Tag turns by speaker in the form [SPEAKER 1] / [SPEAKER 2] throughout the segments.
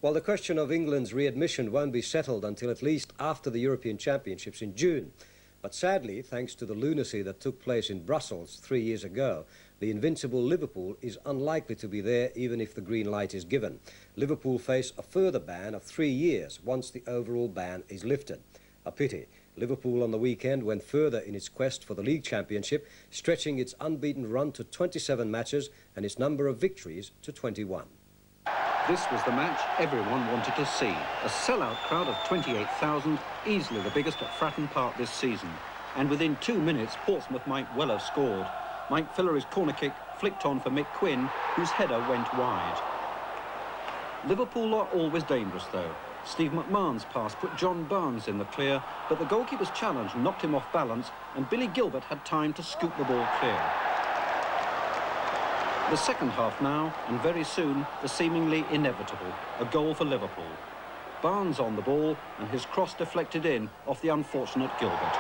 [SPEAKER 1] While the question of England's readmission won't be settled until at least after the European Championships in June. But sadly, thanks to the lunacy that took place in Brussels 3 years ago, the invincible Liverpool is unlikely to be there even if the green light is given. Liverpool face a further ban of 3 years once the overall ban is lifted. A pity. Liverpool on the weekend went further in its quest for the league championship, stretching its unbeaten run to 27 matches and its number of victories to 21.
[SPEAKER 2] This was the match everyone wanted to see. A sellout crowd of 28,000, easily the biggest at Fratton Park this season. And within 2 minutes, Portsmouth might well have scored. Mike Fillery's corner kick flicked on for Mick Quinn, whose header went wide. Liverpool are always dangerous, though. Steve McMahon's pass put John Barnes in the clear, but the goalkeeper's challenge knocked him off balance, and Billy Gilbert had time to scoop the ball clear. The second half now, and very soon, the seemingly inevitable, a goal for Liverpool. Barnes on the ball, and his cross deflected in off the unfortunate Gilbert.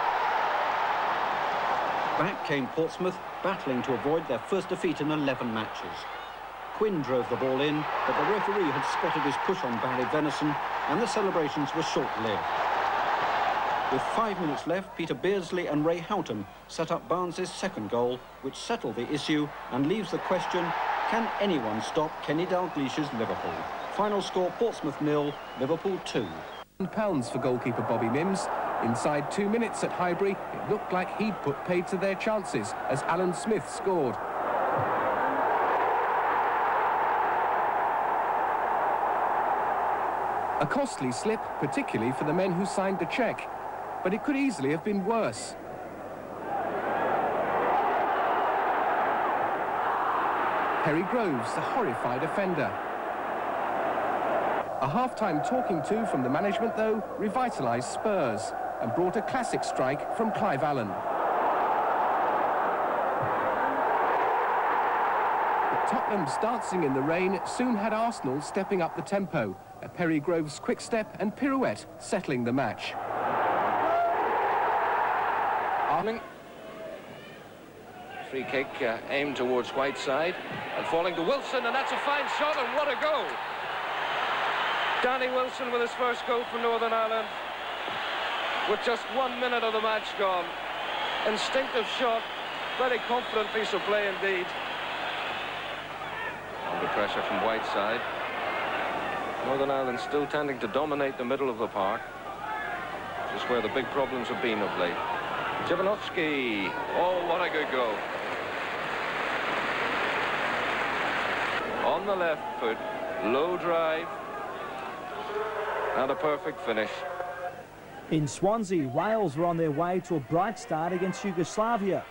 [SPEAKER 2] Back came Portsmouth, battling to avoid their first defeat in 11 matches. Quinn drove the ball in, but the referee had spotted his push on Barry Venison, and the celebrations were short-lived. With 5 minutes left, Peter Beardsley and Ray Houghton set up Barnes' second goal, which settled the issue and leaves the question, can anyone stop Kenny Dalglish's Liverpool? Final score, Portsmouth 0, Liverpool 2.
[SPEAKER 3] £1 for goalkeeper Bobby Mims. Inside 2 minutes at Highbury, it looked like he'd put paid to their chances as Alan Smith scored. A costly slip, particularly for the men who signed the cheque. But it could easily have been worse. Perry Groves, the horrified offender. A half-time talking to from the management, though, revitalised Spurs and brought a classic strike from Clive Allen. But Tottenham's dancing in the rain soon had Arsenal stepping up the tempo. A Perry Groves quick step and pirouette settling the match.
[SPEAKER 4] Free kick aimed towards Whiteside and falling to Wilson, and that's a fine shot, and what a goal! Danny Wilson with his first goal for Northern Ireland with just 1 minute of the match gone. Instinctive shot, very confident piece of play indeed. Under pressure from Whiteside. Northern Ireland still tending to dominate the middle of the park, which is where the big problems have been of late. Jovanovski, oh, what a good goal. On the left foot, low drive, and a perfect finish.
[SPEAKER 5] In Swansea, Wales were on their way to a bright start against Yugoslavia.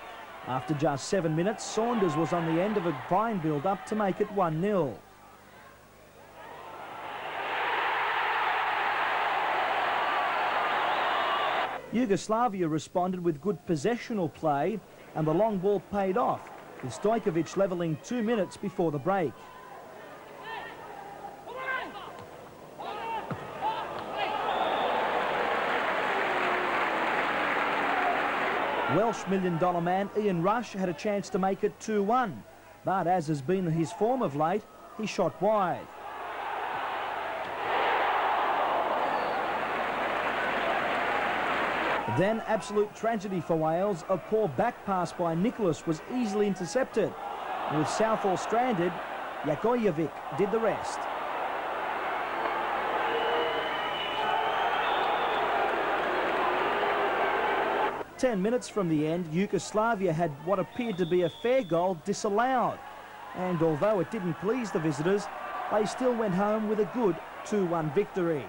[SPEAKER 5] After just 7 minutes, Saunders was on the end of a fine build-up to make it 1-0. Yugoslavia responded with good possessional play, and the long ball paid off, with Stojkovic levelling 2 minutes before the break. Welsh million-dollar man Ian Rush had a chance to make it 2-1, but as has been his form of late, he shot wide. Then absolute tragedy for Wales. A poor back pass by Nicholas was easily intercepted. With Southall stranded, Jakojevic did the rest. Ten minutes from the end, Yugoslavia had what appeared to be a fair goal disallowed. And although it didn't please the visitors, they still went home with a good 2-1 victory.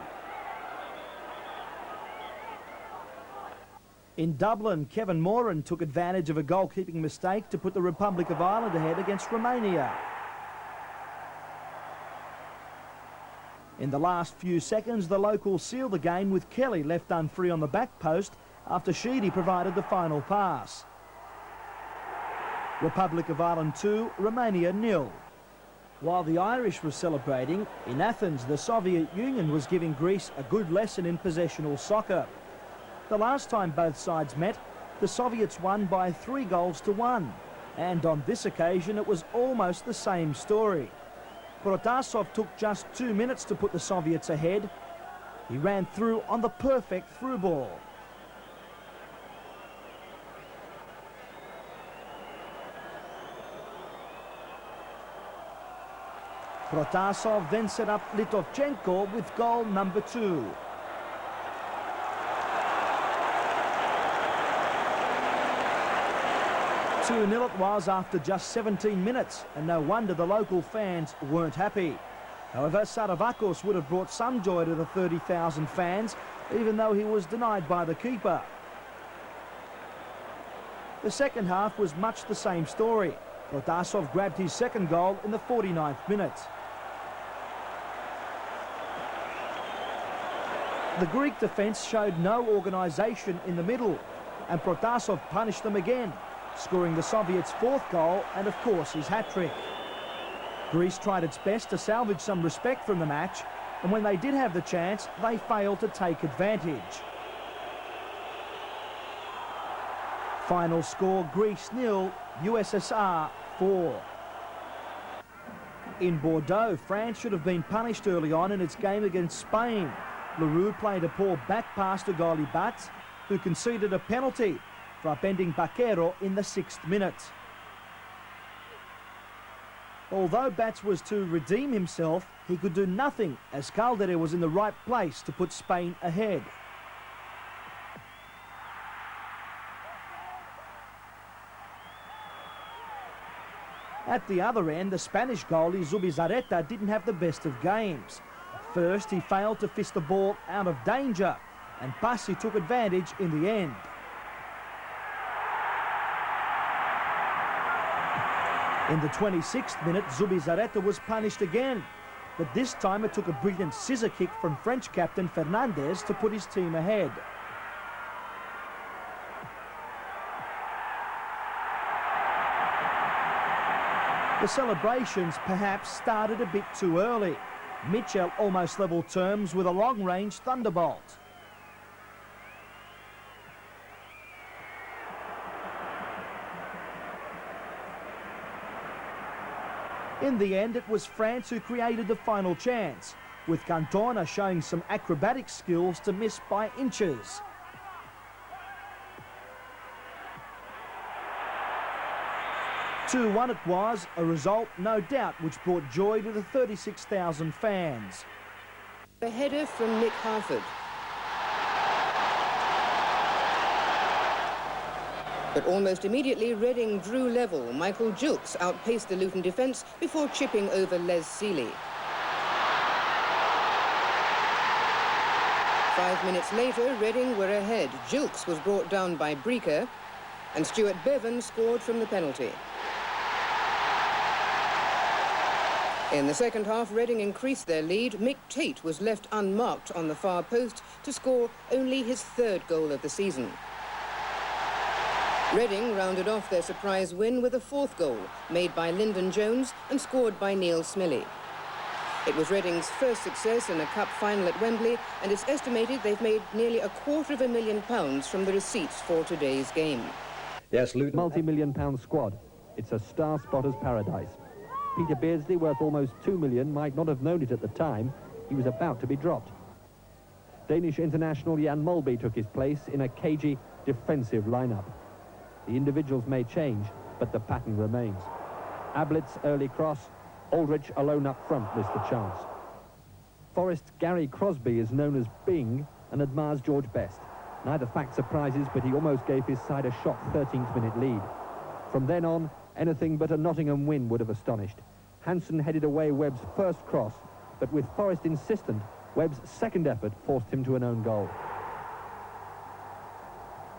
[SPEAKER 5] In Dublin, Kevin Moran took advantage of a goalkeeping mistake to put the Republic of Ireland ahead against Romania. In the last few seconds, the locals sealed the game with Kelly left unfree on the back post after Sheedy provided the final pass. Republic of Ireland 2, Romania 0. While the Irish were celebrating, in Athens, the Soviet Union was giving Greece a good lesson in possessional soccer. The last time both sides met, the Soviets won by 3-1, and on this occasion it was almost the same story. Protasov took just 2 minutes to put the Soviets ahead. He ran through on the perfect through ball. Protasov then set up Litovchenko with goal number 2. Two-nil it was after just 17 minutes, and no wonder the local fans weren't happy. However, Saravakos would have brought some joy to the 30,000 fans, even though he was denied by the keeper. The second half was much the same story. Protasov grabbed his second goal in the 49th minute. The Greek defence showed no organisation in the middle, and Protasov punished them again, scoring the Soviets' fourth goal and, of course, his hat-trick. Greece tried its best to salvage some respect from the match, and when they did have the chance, they failed to take advantage. Final score, Greece 0, USSR 4. In Bordeaux, France should have been punished early on in its game against Spain. Leroux played a poor back pass to goalie Batz, who conceded a penalty for upending Baquero in the 6th minute. Although Batz was to redeem himself, he could do nothing as Caldere was in the right place to put Spain ahead. At the other end, the Spanish goalie Zubizarreta didn't have the best of games. First, he failed to fist the ball out of danger, and Passi took advantage in the end. In the 26th minute, Zubizarreta was punished again, but this time it took a brilliant scissor kick from French captain Fernandez to put his team ahead. The celebrations perhaps started a bit too early. Mitchell almost levelled terms with a long-range thunderbolt. In the end, it was France who created the final chance, with Cantona showing some acrobatic skills to miss by inches. "2-1 it was, a result no doubt which brought joy to the 36,000 fans.
[SPEAKER 6] A header from Nick Harford. But almost immediately, Reading drew level. Michael Julks outpaced the Luton defence before chipping over Les Seeley. 5 minutes later, Reading were ahead. Julks was brought down by Breaker, and Stuart Bevan scored from the penalty. In the second half, Reading increased their lead. Mick Tate was left unmarked on the far post to score only his 3rd goal of the season. Reading rounded off their surprise win with a 4th goal, made by Lyndon Jones and scored by Neil Smillie. It was Reading's first success in a cup final at Wembley, and it's estimated they've made nearly £250,000 from the receipts for today's game.
[SPEAKER 1] Yes, Luton.
[SPEAKER 7] Multi-million-pound squad. It's a star spotter's paradise. Peter Beardsley, worth almost £2 million, might not have known it at the time. He was about to be dropped. Danish international Jan Molby took his place in a cagey, defensive lineup. The individuals may change, but the pattern remains. Ablett's early cross, Aldrich alone up front missed the chance. Forest's Gary Crosby is known as Bing and admires George Best. Neither fact surprises, but he almost gave his side a shock 13th minute lead. From then on, anything but a Nottingham win would have astonished. Hansen headed away Webb's first cross, but with Forrest insistent, Webb's second effort forced him to an own goal.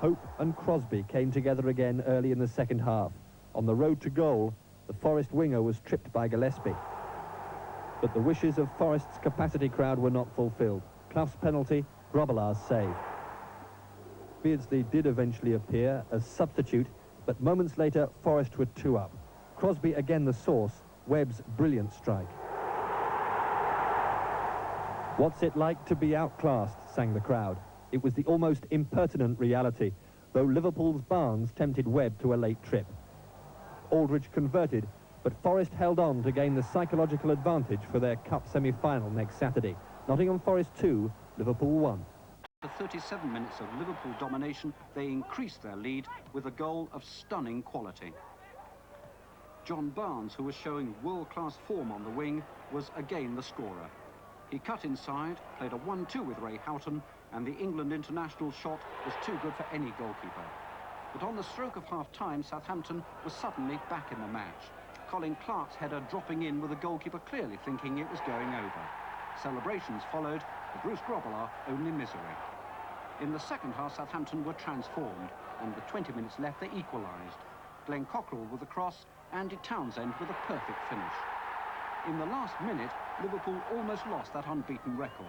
[SPEAKER 7] Hope and Crosby came together again early in the second half. On the road to goal, the Forest winger was tripped by Gillespie. But the wishes of Forest's capacity crowd were not fulfilled. Clough's penalty, Grobbelaar's save. Beardsley did eventually appear as substitute, but moments later, Forest were 2 up. Crosby again the source, Webb's brilliant strike. "What's it like to be outclassed?" sang the crowd. It was the almost impertinent reality, though Liverpool's Barnes tempted Webb to a late trip. Aldrich converted, But Forest held on to gain the psychological advantage for their cup semi-final next Saturday. Nottingham Forest 2, Liverpool 1.
[SPEAKER 2] For 37 minutes of Liverpool domination, they increased their lead with a goal of stunning quality. John Barnes, who was showing world-class form on the wing, was again the scorer. He cut inside, played a 1-2 with Ray Houghton, and the England international shot was too good for any goalkeeper. But on the stroke of half-time, Southampton was suddenly back in the match. Colin Clark's header dropping in with the goalkeeper clearly thinking it was going over. Celebrations followed, for Bruce Grobbelaar only misery. In the second half, Southampton were transformed, and with 20 minutes left, they equalised. Glenn Cockrell with a cross, Andy Townsend with a perfect finish. In the last minute, Liverpool almost lost that unbeaten record.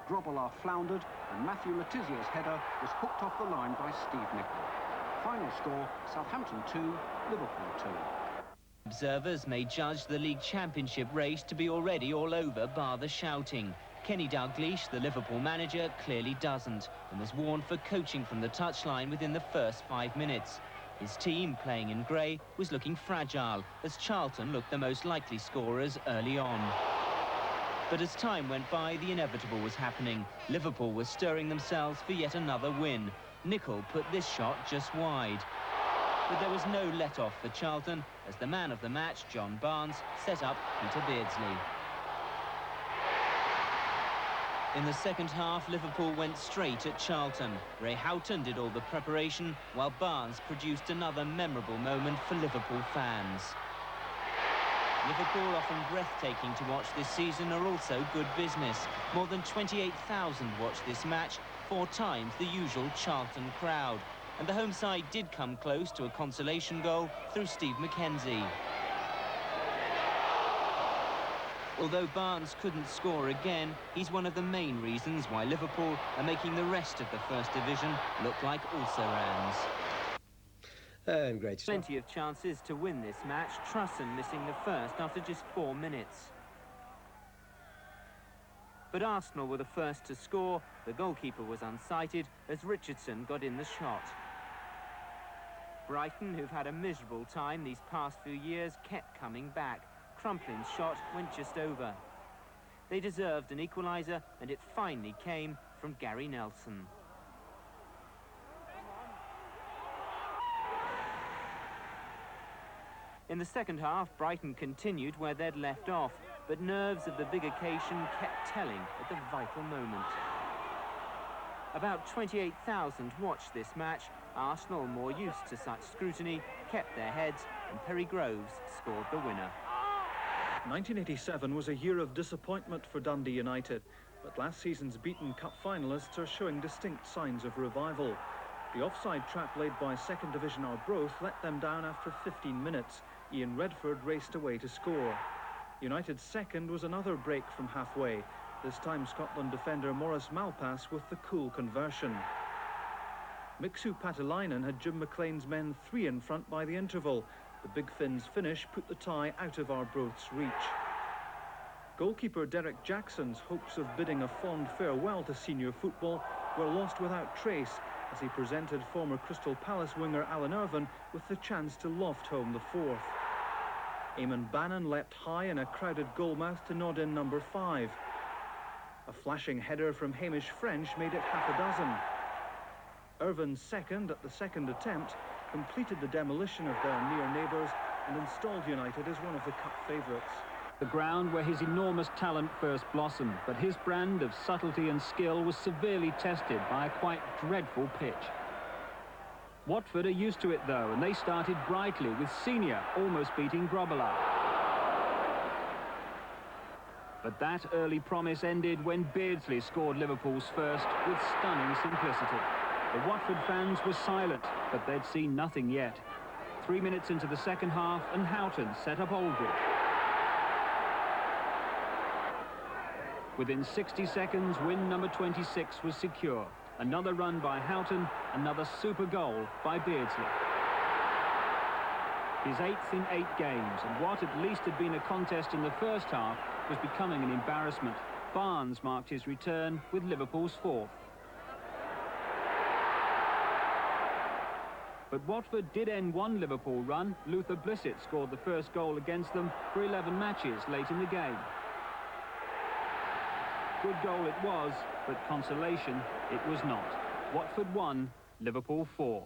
[SPEAKER 2] Grobbelaar floundered, and Matthew Letizier's header was hooked off the line by Steve Nicol. Final score, Southampton 2, Liverpool 2.
[SPEAKER 8] Observers may judge the league championship race to be already all over, bar the shouting. Kenny Dalglish, the Liverpool manager, clearly doesn't, and was warned for coaching from the touchline within the first 5 minutes. His team, playing in grey, was looking fragile, as Charlton looked the most likely scorers early on. But as time went by, the inevitable was happening. Liverpool was stirring themselves for yet another win. Nicol put this shot just wide. But there was no let-off for Charlton, as the man of the match, John Barnes, set up Peter Beardsley. In the second half, Liverpool went straight at Charlton. Ray Houghton did all the preparation, while Barnes produced another memorable moment for Liverpool fans. Liverpool, often breathtaking to watch this season, are also good business. More than 28,000 watched this match, 4 times the usual Charlton crowd. And the home side did come close to a consolation goal through Steve McKenzie. Although Barnes couldn't score again, he's one of the main reasons why Liverpool are making the rest of the First Division look like also-rans.
[SPEAKER 1] And great stuff.
[SPEAKER 8] Plenty of chances to win this match, Trusson missing the first after just 4 minutes. But Arsenal were the first to score. The goalkeeper was unsighted as Richardson got in the shot. Brighton, who've had a miserable time these past few years, kept coming back. Crumplin's shot went just over. They deserved an equaliser, and it finally came from Gary Nelson. In the second half, Brighton continued where they'd left off, but nerves of the big occasion kept telling at the vital moment. About 28,000 watched this match. Arsenal, more used to such scrutiny, kept their heads, and Perry Groves scored the winner.
[SPEAKER 9] 1987 was a year of disappointment for Dundee United, but last season's beaten cup finalists are showing distinct signs of revival. The offside trap laid by second division Arbroath let them down after 15 minutes. Ian Redford raced away to score. United's second was another break from halfway, this time Scotland defender Maurice Malpass with the cool conversion. Mixu Patelainen had Jim McLean's men 3 in front by the interval. The Big Finn's finish put the tie out of Arbroath's reach. Goalkeeper Derek Jackson's hopes of bidding a fond farewell to senior football were lost without trace as he presented former Crystal Palace winger Alan Irvine with the chance to loft home the 4th. Eamon Bannon leapt high in a crowded goalmouth to nod in number 5. A flashing header from Hamish French made it half a dozen. Irvine's second at the second attempt completed the demolition of their near neighbours and installed United as one of the cup favourites.
[SPEAKER 10] The ground where his enormous talent first blossomed, but his brand of subtlety and skill was severely tested by a quite dreadful pitch. Watford are used to it though, and they started brightly with Senior almost beating Grobbelaar. But that early promise ended when Beardsley scored Liverpool's first with stunning simplicity. The Watford fans were silent, but they'd seen nothing yet. 3 minutes into the second half, and Houghton set up Aldridge. Within 60 seconds, win number 26 was secure. Another run by Houghton, another super goal by Beardsley. His 8th in 8 games, and what at least had been a contest in the first half was becoming an embarrassment. Barnes marked his return with Liverpool's 4th. But Watford did end one Liverpool run. Luther Blissett scored the first goal against them for 11 matches late in the game. Good goal it was, but consolation it was not. Watford 1, Liverpool 4.